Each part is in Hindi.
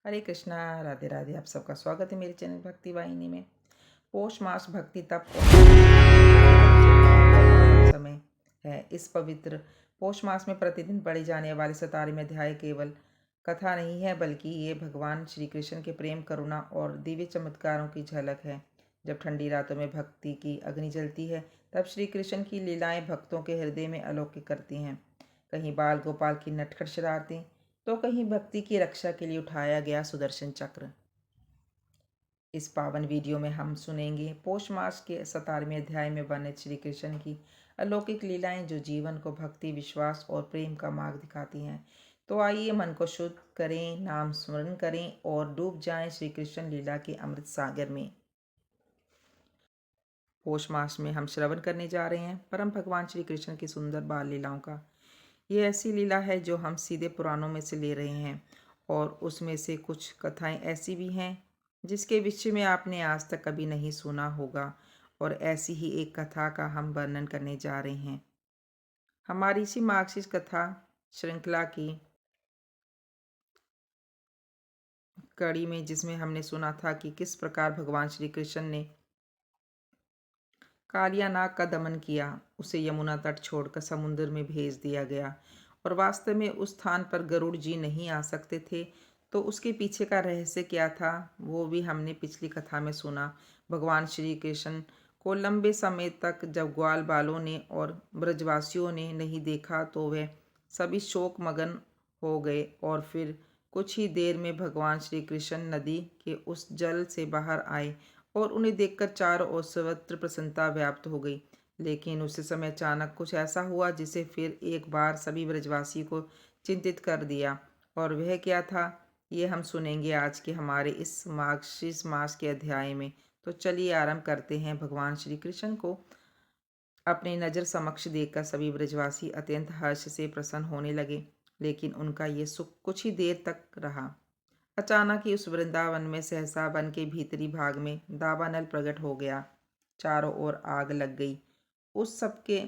हरे कृष्णा, राधे राधे। आप सबका स्वागत है मेरे चैनल भक्ति वाहिनी में। पौष मास भक्ति तप और समय है। इस पवित्र पौष मास में प्रतिदिन पढ़े जाने वाले 17वें अध्याय केवल कथा नहीं है, बल्कि ये भगवान श्री कृष्ण के प्रेम, करुणा और दिव्य चमत्कारों की झलक है। जब ठंडी रातों में भक्ति की अग्नि जलती है, तब श्री कृष्ण की लीलाएं भक्तों के हृदय में अलौकिक करती हैं। कहीं बाल गोपाल की नटखट शरारतें, तो कहीं भक्ति की रक्षा के लिए उठाया गया सुदर्शन चक्र। इस पावन वीडियो में हम सुनेंगे पौष मास के 17वें अध्याय में वर्णित श्री कृष्ण की अलौकिक लीलाएं, जो जीवन को भक्ति, विश्वास और प्रेम का मार्ग दिखाती हैं। तो आइए मन को शुद्ध करें, नाम स्मरण करें और डूब जाएं श्री कृष्ण लीला के अमृत सागर में। पौष मास में हम श्रवण करने जा रहे हैं परम भगवान श्री कृष्ण की सुंदर बाल लीलाओं का। ये ऐसी लीला है जो हम सीधे पुराणों में से ले रहे हैं, और उसमें से कुछ कथाएं ऐसी भी हैं जिसके विषय में आपने आज तक कभी नहीं सुना होगा। और ऐसी ही एक कथा का हम वर्णन करने जा रहे हैं हमारी इसी मार्गशीर्ष कथा श्रृंखला की कड़ी में, जिसमें हमने सुना था कि किस प्रकार भगवान श्री कृष्ण ने कालिया नाग का दमन किया। उसे यमुना तट छोड़कर समुद्र में भेज दिया गया, और वास्तव में उस स्थान पर गरुड़ जी नहीं आ सकते थे। तो उसके पीछे का रहस्य क्या था, वो भी हमने पिछली कथा में सुना। भगवान श्री कृष्ण को लंबे समय तक जब ग्वाल बालों ने और ब्रजवासियों ने नहीं देखा, तो वे सभी शोक मगन हो गए। और फिर कुछ ही देर में भगवान श्री कृष्ण नदी के उस जल से बाहर आए, और उन्हें देखकर चारों ओर सर्वत्र प्रसन्नता व्याप्त हो गई। लेकिन उसी समय अचानक कुछ ऐसा हुआ जिसे फिर एक बार सभी ब्रजवासी को चिंतित कर दिया। और वह क्या था, ये हम सुनेंगे आज के हमारे इस मार्गशीर्ष मास के अध्याय में। तो चलिए आरंभ करते हैं। भगवान श्री कृष्ण को अपनी नज़र समक्ष देखकर सभी ब्रजवासी अत्यंत हर्ष से प्रसन्न होने लगे। लेकिन उनका ये सुख कुछ ही देर तक रहा। अचानक ही उस वृंदावन में सहसा वन के भीतरी भाग में दावानल प्रकट हो गया। चारों ओर आग लग गई। उस सबके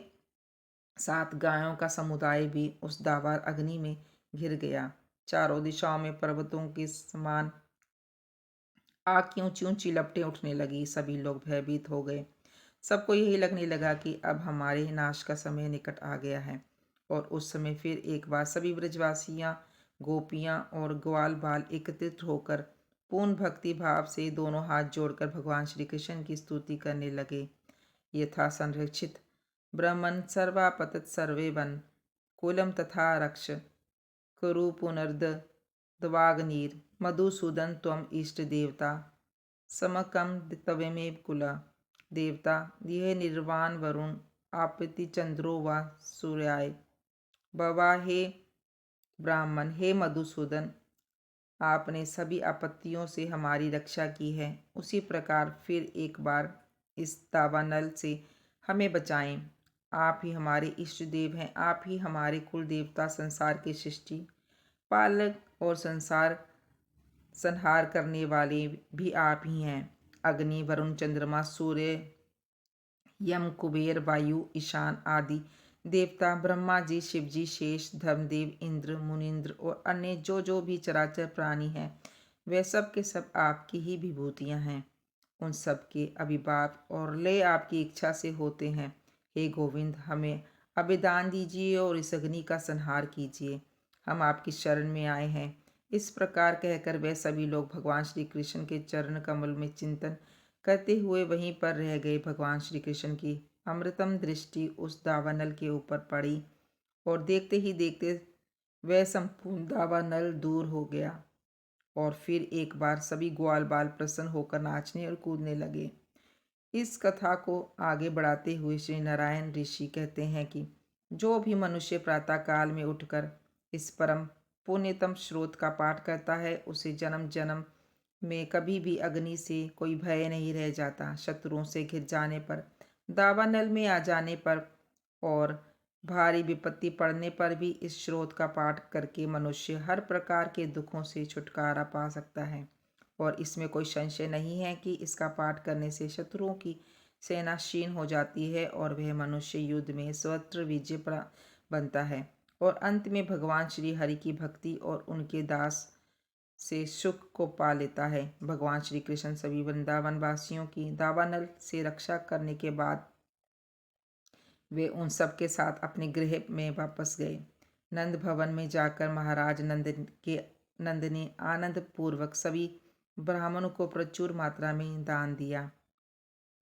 साथ गायों का समुदाय भी उस दावार अग्नि में घिर गया। चारों दिशाओं में पर्वतों के समान आग की ऊंची ऊंची लपटें उठने लगी। सभी लोग भयभीत हो गए। सबको यही लगने लगा कि अब हमारे नाश का समय निकट आ गया है। और उस समय फिर एक बार सभी ब्रजवासियां, गोपियां और ग्वाल बाल एकत्रित होकर पूर्ण भक्ति भाव से दोनों हाथ जोड़कर भगवान श्री कृष्ण की स्तुति करने लगे। यथा संरक्षित ब्रह्मन् सर्वापतत सर्वे वन कुलम तथा रक्ष कुरु पुनर्द द्वाग्नीर मधुसूदन त्वम इष्ट देवता समकम तवेमेव कुला देवता यह निर्वाण वरुण आपति चंद्रो व सूर्याय बवा। हे ब्राह्मण, हे मधुसूदन, आपने सभी आपत्तियों से हमारी रक्षा की है। उसी प्रकार फिर एक बार इस दावानल से हमें बचाएं। आप ही हमारे इष्ट देव हैं। आप ही हमारे कुल देवता, संसार के सृष्टि पालक और संसार संहार करने वाले भी आप ही हैं। अग्नि, वरुण, चंद्रमा, सूर्य, यम, कुबेर, वायु, ईशान आदि देवता, ब्रह्मा जी, शिव जी, शेष, धर्मदेव, इंद्र, मुनिंद्र और अन्य जो जो भी चराचर प्राणी हैं, वे सब के सब आपकी ही विभूतियां हैं। उन सब के अभिभाव और लय आपकी इच्छा से होते हैं। हे गोविंद, हमें अभिदान दीजिए और इस अग्नि का संहार कीजिए। हम आपकी शरण में आए हैं। इस प्रकार कहकर वे सभी लोग भगवान श्री कृष्ण के चरण कमल में चिंतन करते हुए वहीं पर रह गए। भगवान श्री कृष्ण की अमृतम दृष्टि उस दावानल के ऊपर पड़ी, और देखते ही देखते वह संपूर्ण दावानल दूर हो गया। और फिर एक बार सभी ग्वाल बाल प्रसन्न होकर नाचने और कूदने लगे। इस कथा को आगे बढ़ाते हुए श्री नारायण ऋषि कहते हैं कि जो भी मनुष्य प्रातःकाल में उठकर इस परम पुण्यतम स्रोत का पाठ करता है, उसे जन्म जन्म में कभी भी अग्नि से कोई भय नहीं रह जाता। शत्रुओं से घिर जाने पर, दावानल में आ जाने पर और भारी विपत्ति पड़ने पर भी इस स्रोत का पाठ करके मनुष्य हर प्रकार के दुखों से छुटकारा पा सकता है। और इसमें कोई संशय नहीं है कि इसका पाठ करने से शत्रुओं की सेना क्षीण हो जाती है, और वह मनुष्य युद्ध में सर्वत्र विजय बनता है। और अंत में भगवान श्री हरि की भक्ति और उनके दास से सुख को पा लेता है। भगवान श्री कृष्ण सभी वृंदावन वासियों की दावानल से रक्षा करने के बाद वे उन सब के साथ अपने गृह में वापस गए। नंद भवन में जाकर महाराज नंद ने आनंद पूर्वक सभी ब्राह्मणों को प्रचुर मात्रा में दान दिया।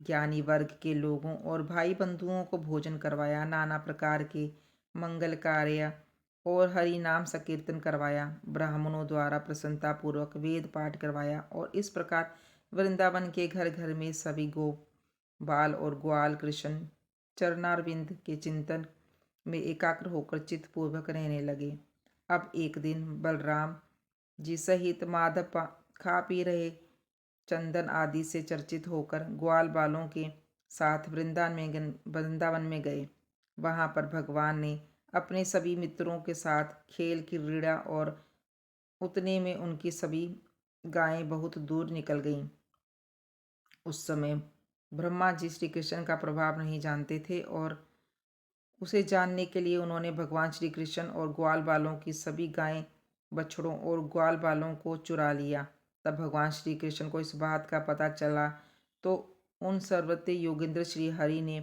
ज्ञानी वर्ग के लोगों और भाई बंधुओं को भोजन करवाया, नाना प्रकार के मंगल कार्य और हरि नाम संकीर्तन करवाया, ब्राह्मणों द्वारा प्रसन्नता पूर्वक वेद पाठ करवाया और इस प्रकार वृंदावन के घर घर में सभी गोप बाल और ग्वाल कृष्ण चरणारविंद के चिंतन में एकाग्र होकर चित्तपूर्वक रहने लगे। अब एक दिन बलराम जी सहित माधव खा पी रहे चंदन आदि से चर्चित होकर ग्वाल बालों के साथ वृंदावन में गए। वहां पर भगवान ने अपने सभी मित्रों के साथ खेल क्रीड़ा और उतने में उनकी सभी गायें बहुत दूर निकल गईं। उस समय ब्रह्मा जी श्री कृष्ण का प्रभाव नहीं जानते थे और उसे जानने के लिए उन्होंने भगवान श्री कृष्ण और ग्वाल बालों की सभी गायें बछड़ों और ग्वाल बालों को चुरा लिया। तब भगवान श्री कृष्ण को इस बात का पता चला तो उन सर्वत्र योगेंद्र श्री हरि ने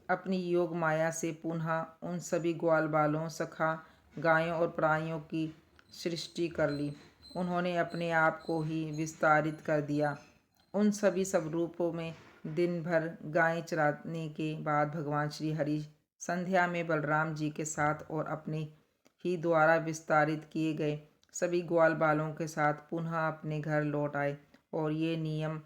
अपनी योग माया से पुनः उन सभी ग्वाल बालों सखा गायों और प्राणियों की सृष्टि कर ली। उन्होंने अपने आप को ही विस्तारित कर दिया। उन सभी सब रूपों में दिन भर गायें चराने के बाद भगवान श्री हरि संध्या में बलराम जी के साथ और अपने ही द्वारा विस्तारित किए गए सभी ग्वाल बालों के साथ पुनः अपने घर लौट आए और ये नियम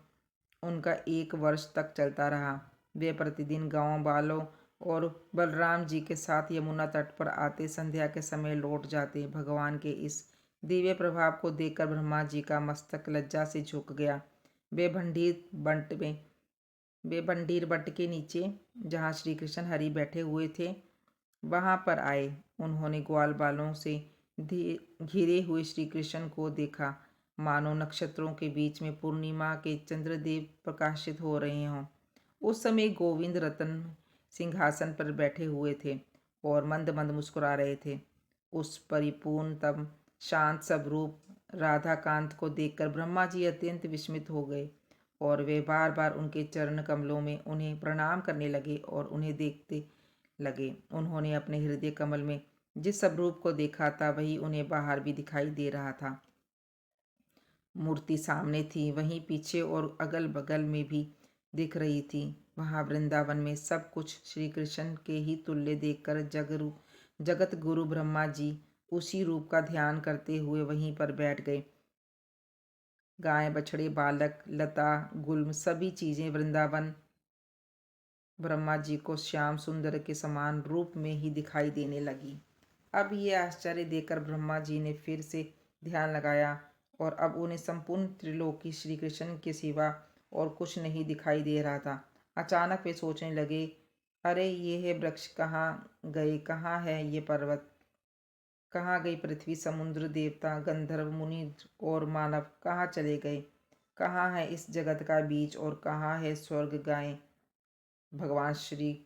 उनका 1 वर्ष तक चलता रहा। वे प्रतिदिन गांव बालों और बलराम जी के साथ यमुना तट पर आते, संध्या के समय लौट जाते। भगवान के इस दिव्य प्रभाव को देखकर ब्रह्मा जी का मस्तक लज्जा से झुक गया। वे भंडीर बट के नीचे जहाँ श्री कृष्ण हरि बैठे हुए थे वहां पर आए। उन्होंने ग्वाल बालों से घिरे हुए श्री कृष्ण को देखा, मानो नक्षत्रों के बीच में पूर्णिमा के चंद्रदेव प्रकाशित हो रहे हों। उस समय गोविंद रतन सिंहासन पर बैठे हुए थे और मंद मंद मुस्कुरा रहे थे। उस परिपूर्ण तम शांत स्वरूप राधाकांत को देखकर ब्रह्मा जी अत्यंत विस्मित हो गए और वे बार बार उनके चरण कमलों में उन्हें प्रणाम करने लगे और उन्हें देखते लगे। उन्होंने अपने हृदय कमल में जिस स्वरूप को देखा था वही उन्हें बाहर भी दिखाई दे रहा था। मूर्ति सामने थी, वहीं पीछे और अगल बगल में भी दिख रही थी। वहां वृंदावन में सब कुछ श्री कृष्ण के ही तुल्य देखकर जगत गुरु ब्रह्मा जी उसी रूप का ध्यान करते हुए वहीं पर बैठ गए। गाय बछड़े बालक लता गुल्म सभी चीजें वृंदावन ब्रह्मा जी को श्याम सुंदर के समान रूप में ही दिखाई देने लगी। अब ये आश्चर्य देखकर ब्रह्मा जी ने फिर से ध्यान लगाया और अब उन्हें संपूर्ण त्रिलोकी श्री कृष्ण के सिवा और कुछ नहीं दिखाई दे रहा था। अचानक वे सोचने लगे, अरे ये है वृक्ष कहाँ गए, कहाँ है ये पर्वत, कहाँ गई पृथ्वी, समुद्र, देवता, गंधर्व, मुनि और मानव कहाँ चले गए, कहाँ है इस जगत का बीज और कहाँ है स्वर्ग, गायें। भगवान श्री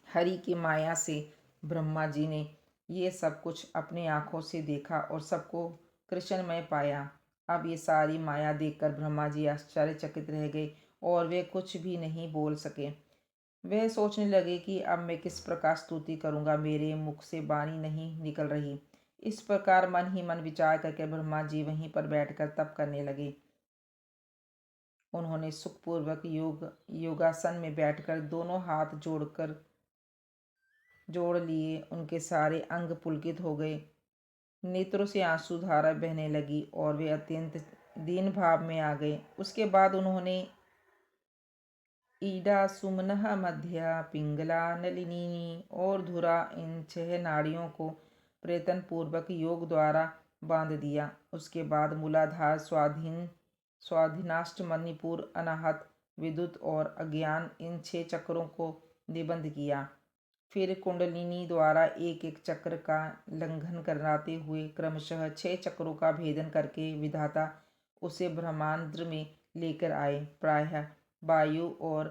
हरि की माया से ब्रह्मा जी ने ये सब कुछ अपनी आंखों से देखा और सबको कृष्णमय पाया। अब ये सारी माया देखकर ब्रह्मा जी आश्चर्यचकित रह गए और वे कुछ भी नहीं बोल सके। वह सोचने लगे कि अब मैं किस प्रकार स्तुति करूंगा, मेरे मुख से वाणी नहीं निकल रही। इस प्रकार मन ही मन विचार करके ब्रह्मा जी वहीं पर बैठकर तप करने लगे। उन्होंने सुखपूर्वक योगासन में बैठकर दोनों हाथ जोड़ लिए। उनके सारे अंग पुलकित हो गए, नेत्रों से आंसू धारा बहने लगी और वे अत्यंत दीन भाव में आ गए। उसके बाद उन्होंने ईडा सुमनः मध्या पिंगला नलिनी और धुरा इन 6 नाड़ियों को प्रयत्न पूर्वक योग द्वारा बांध दिया। उसके बाद मूलाधार स्वाधीनाष्ट मणिपुर अनाहत विद्युत और अज्ञान इन 6 चक्रों को निबंध किया। फिर कुंडलिनी द्वारा एक एक चक्र का लंघन कराते हुए क्रमशः 6 चक्रों का भेदन करके विधाता उसे ब्रह्मांड में लेकर आए, प्रायः वायु और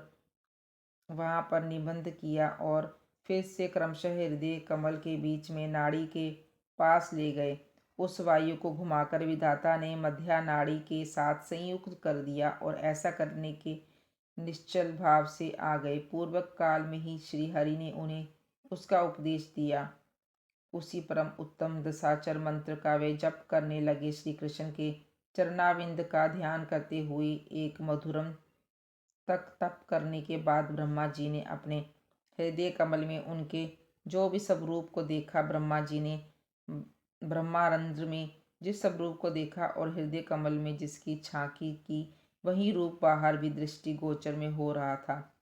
वहां पर निबंध किया और फिर से क्रमशः हृदय कमल के बीच में नाड़ी के पास ले गए। उस वायु को घुमाकर विधाता ने मध्या नाड़ी के साथ संयुक्त कर दिया और ऐसा करने के निश्चल भाव से आ गए। पूर्व काल में ही श्री हरि ने उन्हें उसका उपदेश दिया। उसी परम उत्तम दशाचर मंत्र का वे जप करने लगे। श्री कृष्ण के चरणाविंद का ध्यान करते हुए एक मधुरम तक तप करने के बाद ब्रह्मा जी ने अपने हृदय कमल में उनके जो भी स्वरूप को देखा। ब्रह्मा जी ने ब्रह्मारंध्र में जिस स्वरूप को देखा और हृदय कमल में जिसकी झांकी की, वही रूप बाहर भी दृष्टि गोचर में हो रहा था।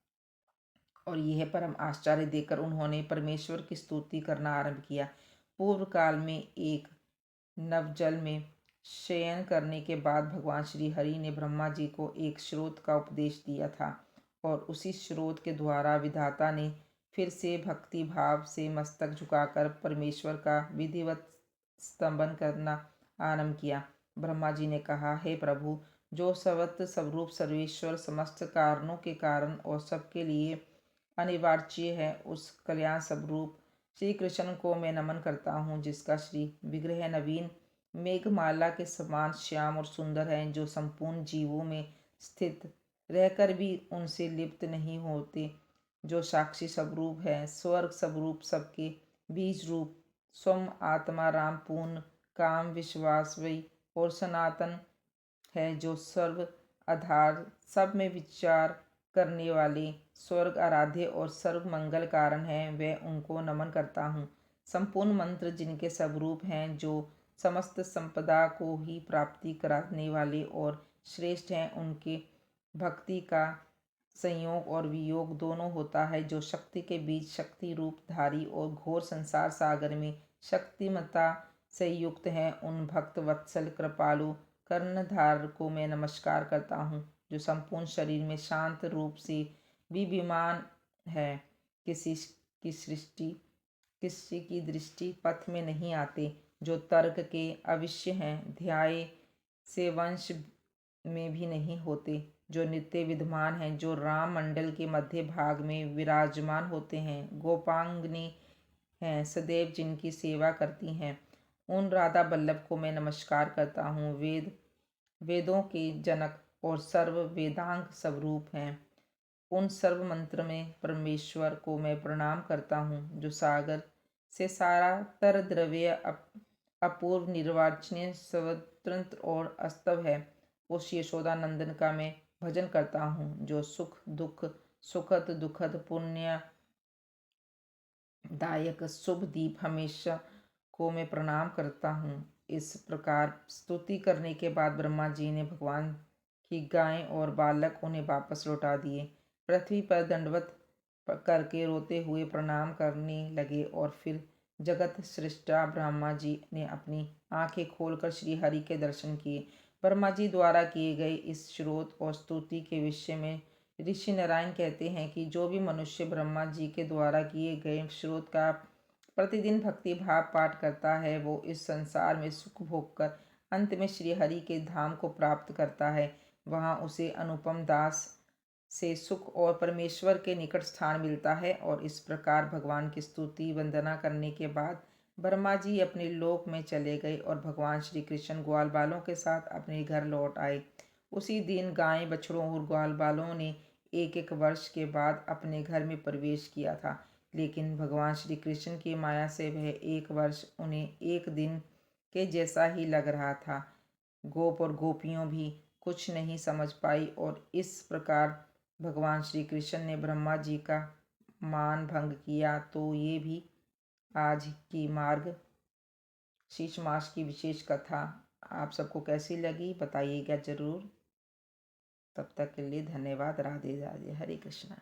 और यह परम आश्चर्य देखकर उन्होंने परमेश्वर की स्तुति करना आरंभ किया। पूर्व काल में एक नवजल में शयन करने के बाद भगवान श्री हरि ने ब्रह्मा जी को एक स्रोत का उपदेश दिया था और उसी स्रोत के द्वारा विधाता ने फिर से भक्ति भाव से मस्तक झुकाकर परमेश्वर का विधिवत स्तंभन करना आरंभ किया। ब्रह्मा जी ने कहा, हे प्रभु, जो सर्वत्र स्वरूप सर्वेश्वर समस्त कारणों के कारण और सबके लिए अनिवार्य है, उस कल्याण स्वरूप श्री कृष्ण को मैं नमन करता हूँ, जिसका श्री विग्रह नवीन मेघमाला के समान श्याम और सुंदर है, जो संपूर्ण जीवों में स्थित रहकर भी उनसे लिप्त नहीं होते, जो साक्षी स्वरूप है, स्वर्ग स्वरूप, सबके बीज रूप, स्वम आत्मा, राम, पूर्ण काम, विश्वासवी और सनातन है, जो सर्व आधार, सब में विचार करने वाले, स्वर्ग आराध्य और सर्व मंगल कारण है, वह उनको नमन करता हूँ। संपूर्ण मंत्र जिनके स्वरूप हैं, जो समस्त संपदा को ही प्राप्ति कराने वाले और श्रेष्ठ हैं, उनके भक्ति का संयोग और वियोग दोनों होता है, जो शक्ति के बीच शक्ति रूप धारी और घोर संसार सागर में शक्तिमता से युक्त हैं, उन भक्त वत्सल कृपालु कर्णधार को मैं नमस्कार करता हूँ, जो संपूर्ण शरीर में शांत रूप से विभिमान है, किसी की दृष्टि पथ में नहीं आते, जो तर्क के अविष्य हैं, ध्याय से वंश में भी नहीं होते, जो नित्य विद्यमान हैं, जो राम मंडल के मध्य भाग में विराजमान होते हैं, गोपांगनी हैं, सदैव जिनकी सेवा करती हैं, उन राधा बल्लभ को मैं नमस्कार करता हूँ। वेदों के जनक और सर्व वेदांग स्वरूप हैं, उन सर्व मंत्र में परमेश्वर को मैं प्रणाम करता हूँ, जो सागर से सारा तर द्रव्य अपूर्व निर्वाचनीय स्वतंत्र और अस्तव है, उस यशोदा नंदन का मैं भजन करता हूँ, जो सुख दुख सुखद दुखद पुण्य दायक शुभ दीप हमेशा को मैं प्रणाम करता हूँ। इस प्रकार स्तुति करने के बाद ब्रह्मा जी ने भगवान की गाय और बालक उन्हें वापस लौटा दिए। पृथ्वी पर दंडवत करके रोते हुए प्रणाम करने लगे और फिर जगत सृष्टा ब्रह्मा जी ने अपनी आंखें खोलकर श्री हरि के दर्शन किए। ब्रह्मा जी द्वारा किए गए इस श्रोत और स्तुति के विषय में ऋषि नारायण कहते हैं कि जो भी मनुष्य ब्रह्मा जी के द्वारा किए गए श्रोत का प्रतिदिन भक्ति भाव पाठ करता है, वो इस संसार में सुख भोग कर अंत में श्री हरि के धाम को प्राप्त करता है। वहाँ उसे अनुपम दास से सुख और परमेश्वर के निकट स्थान मिलता है। और इस प्रकार भगवान की स्तुति वंदना करने के बाद ब्रह्मा जी अपने लोक में चले गए और भगवान श्री कृष्ण ग्वाल बालों के साथ अपने घर लौट आए। उसी दिन गाय बछड़ों और ग्वाल बालों ने एक एक वर्ष के बाद अपने घर में प्रवेश किया था, लेकिन भगवान श्री कृष्ण की माया से वह एक वर्ष उन्हें एक दिन के जैसा ही लग रहा था। गोप और गोपियों भी कुछ नहीं समझ पाई और इस प्रकार भगवान श्री कृष्ण ने ब्रह्मा जी का मान भंग किया। तो ये भी आज की मार्ग शीर्ष मास की विशेष कथा आप सबको कैसी लगी बताइएगा ज़रूर। तब तक के लिए धन्यवाद। राधे राधे। हरे कृष्णा।